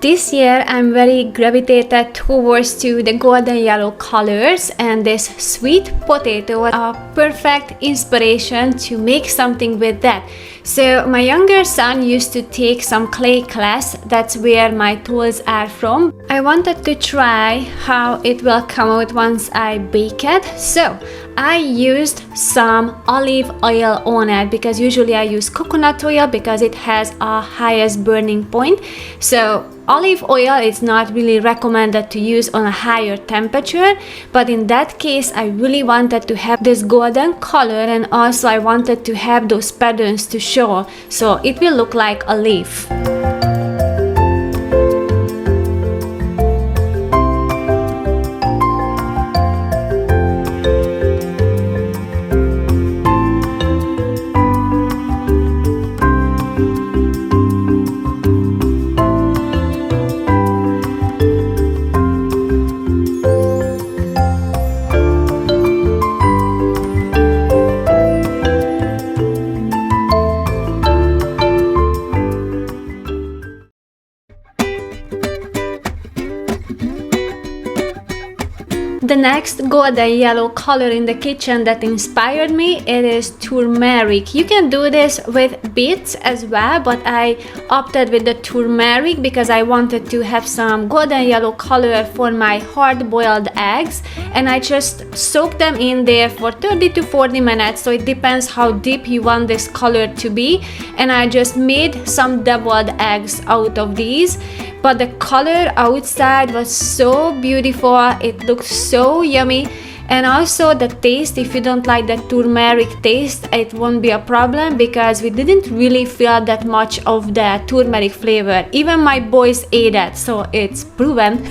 This year I'm very gravitated towards to the golden yellow colors, and this sweet potato was a perfect inspiration to make something with that. So my younger son used to take some clay class. That's where my tools are from. I wanted to try how it will come out once I bake it. So I used some olive oil on it, because usually I use coconut oil because it has a highest burning point. So olive oil is not really recommended to use on a higher temperature, but in that case I really wanted to have this golden color, and also I wanted to have those patterns to show, so it will look like a leaf. The next golden yellow color in the kitchen that inspired me, it is turmeric. You can do this with beets as well, but I opted with the turmeric because I wanted to have some golden yellow color for my hard-boiled eggs, and I just soaked them in there for 30 to 40 minutes, so it depends how deep you want this color to be, and I just made some deviled eggs out of these. But the color outside was so beautiful, it looked so yummy, and also the taste, if you don't like the turmeric taste, it won't be a problem because we didn't really feel that much of the turmeric flavor. Even my boys ate it, so it's proven.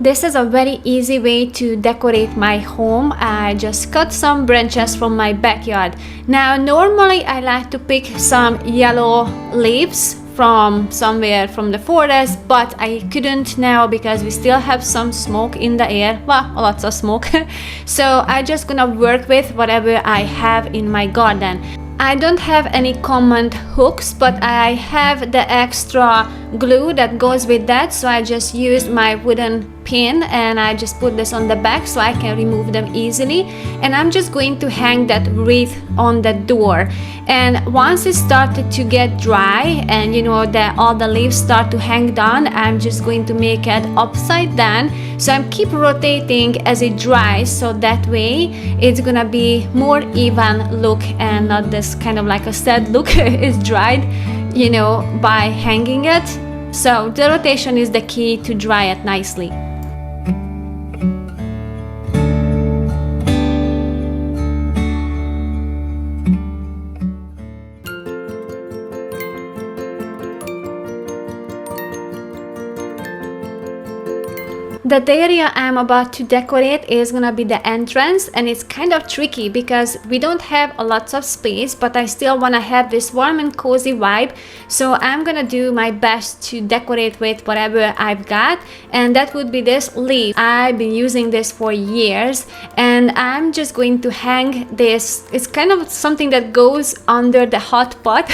This is a very easy way to decorate my home. I just cut some branches from my backyard. Now normally I like to pick some yellow leaves from somewhere from the forest, but I couldn't now because we still have some smoke in the air. Well, lots of smoke. So I just gonna work with whatever I have in my garden. I don't have any command hooks, but I have the extra glue that goes with that, so I just used my wooden pin and I just put this on the back so I can remove them easily, and I'm just going to hang that wreath on the door. And once it started to get dry and you know that all the leaves start to hang down, I'm just going to make it upside down, so I'm keep rotating as it dries, so that way it's gonna be more even look and not this kind of like a sad look. It's dried, you know, by hanging it. So the rotation is the key to dry it nicely. The area I'm about to decorate is gonna be the entrance, and it's kind of tricky because we don't have a lot of space, but I still wanna have this warm and cozy vibe. So I'm gonna do my best to decorate with whatever I've got, and that would be this leaf. I've been using this for years, and I'm just going to hang this. It's kind of something that goes under the hot pot,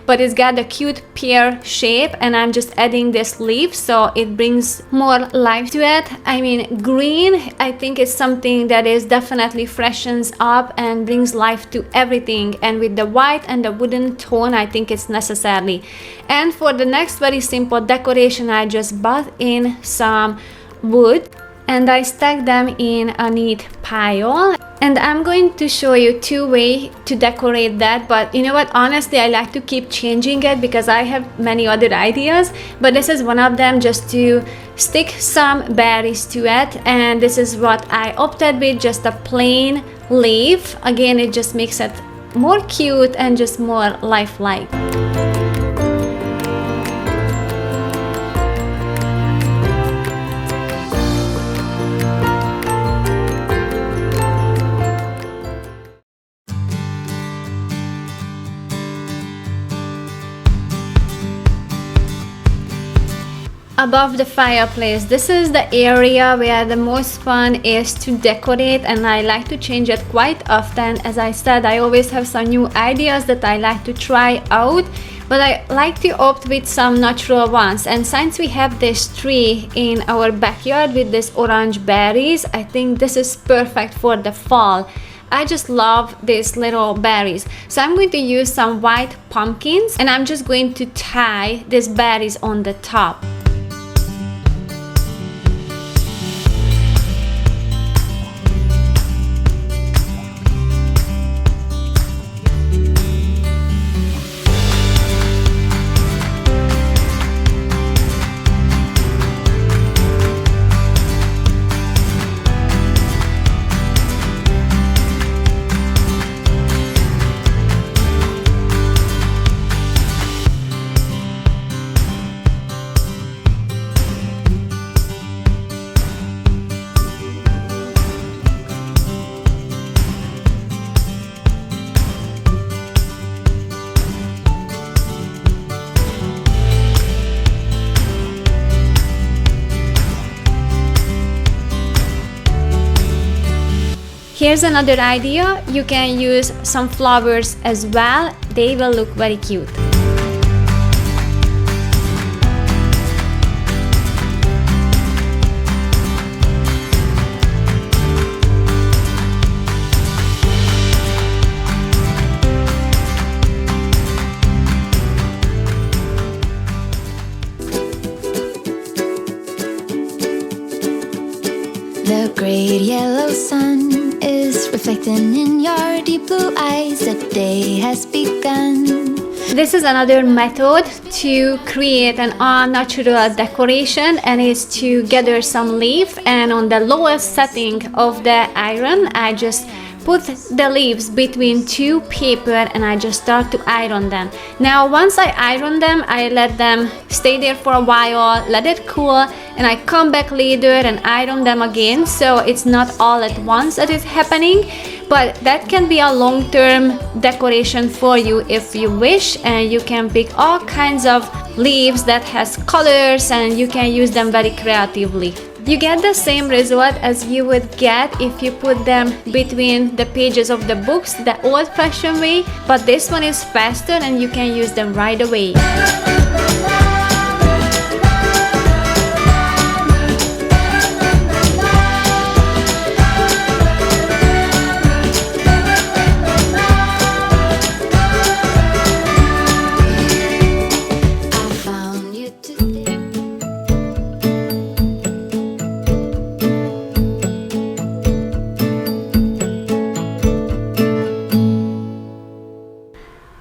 but it's got a cute pear shape, and I'm just adding this leaf so it brings more life to it. I mean, green, I think is something that is definitely freshens up and brings life to everything, and with the white and the wooden tone, I think it's necessary. And for the next very simple decoration, I just bought in some wood and I stack them in a neat pile. And I'm going to show you two ways to decorate that, but you know what, honestly I like to keep changing it because I have many other ideas, but this is one of them, just to stick some berries to it. And this is what I opted with, just a plain leaf. Again, it just makes it more cute and just more lifelike. Above the fireplace, this is the area where the most fun is to decorate, and I like to change it quite often. As I said, I always have some new ideas that I like to try out, but I like to opt with some natural ones. And since we have this tree in our backyard with these orange berries, I think this is perfect for the fall. I just love these little berries. So I'm going to use some white pumpkins, and I'm just going to tie these berries on the top. Here's another idea. You can use some flowers as well. They will look very cute. The great yellow sun is reflecting in your deep blue eyes. The day has begun. This is another method to create an all-natural decoration, and is to gather some leaf, and on the lowest setting of the iron, I just put the leaves between two paper and I just start to iron them. Now once I iron them, I let them stay there for a while, let it cool, and I come back later and iron them again, so it's not all at once that is happening. But that can be a long-term decoration for you if you wish, and you can pick all kinds of leaves that has colors, and you can use them very creatively. You get the same result as you would get if you put them between the pages of the books the old-fashioned way, but this one is faster and you can use them right away.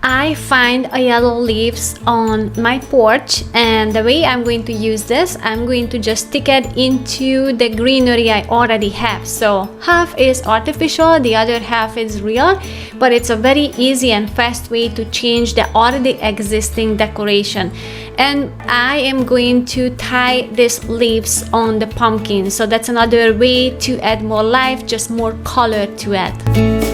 I find a yellow leaves on my porch, and the way I'm going to use this, I'm going to just stick it into the greenery I already have. So half is artificial, the other half is real, but it's a very easy and fast way to change the already existing decoration. And I am going to tie these leaves on the pumpkin, so that's another way to add more life, just more color to it.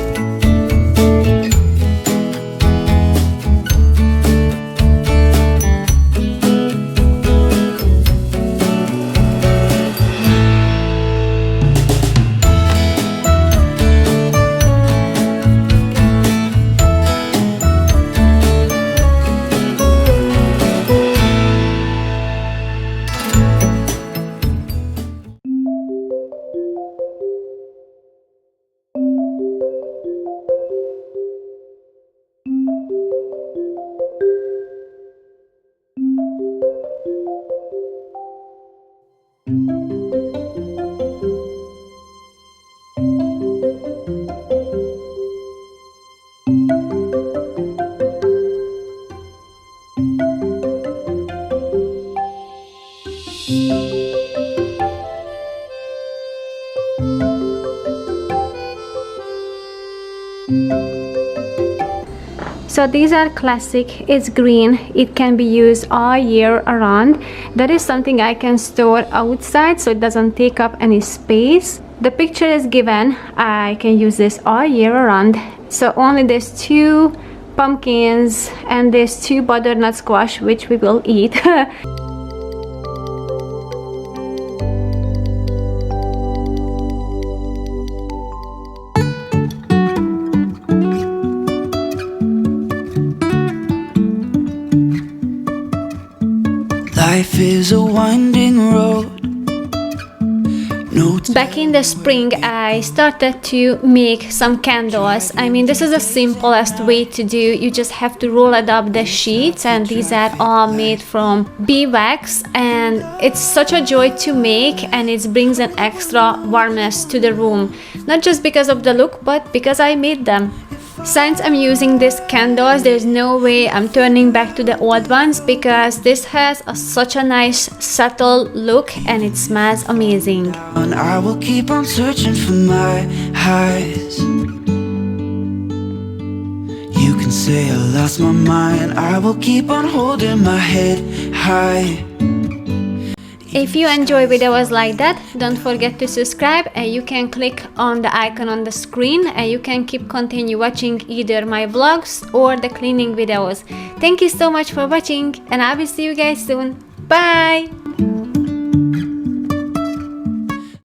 So these are classic. It's green. It can be used all year around. That is something I can store outside so it doesn't take up any space. The picture is given. I can use this all year around. So only there's 2 pumpkins and there's 2 butternut squash which we will eat. Life is a winding road. No Back in the spring, I started to make some candles. I mean, this is the simplest way to do. You just have to roll it up the sheets, and these are all made from beeswax, and it's such a joy to make, and it brings an extra warmness to the room. Not just because of the look, but because I made them. Since I'm using these candles, there's no way I'm turning back to the old ones because this has such a nice subtle look and it smells amazing. And I will keep on searching for my highs. You can say I lost my mind. I will keep on holding my head high. If you enjoy videos like that, don't forget to subscribe, and you can click on the icon on the screen and you can continue watching either my vlogs or the cleaning videos. Thank you so much for watching, and I will see you guys soon. Bye!